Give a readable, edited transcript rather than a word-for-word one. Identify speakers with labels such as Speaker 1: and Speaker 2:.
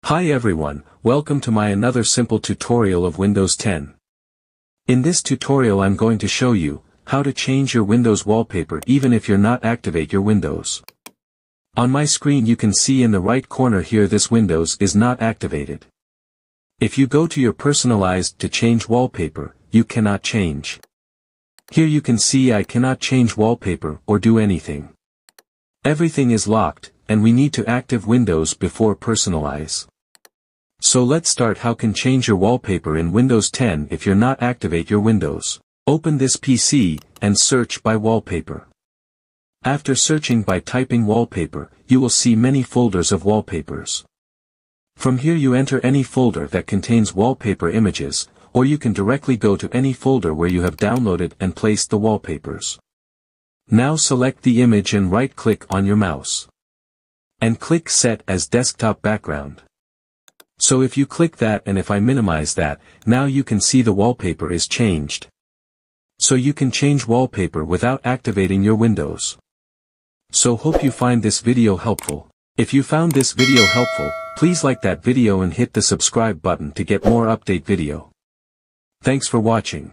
Speaker 1: Hi everyone, welcome to my another simple tutorial of Windows 10. In this tutorial I'm going to show you how to change your Windows wallpaper even if you're not activate your Windows. On my screen you can see in the right corner here this Windows is not activated. If you go to your personalized to change wallpaper, you cannot change. Here you can see I cannot change wallpaper or do anything. Everything is locked, and we need to active Windows before personalize. So let's start how can change your wallpaper in Windows 10 if you're not activate your Windows. Open this PC, and search by wallpaper. After searching by typing wallpaper, you will see many folders of wallpapers. From here you enter any folder that contains wallpaper images, or you can directly go to any folder where you have downloaded and placed the wallpapers. Now select the image and right-click on your mouse. And click Set as Desktop Background. So if you click that and if I minimize that, now you can see the wallpaper is changed. So you can change wallpaper without activating your Windows. So hope you find this video helpful. If you found this video helpful, please like that video and hit the subscribe button to get more update video. Thanks for watching.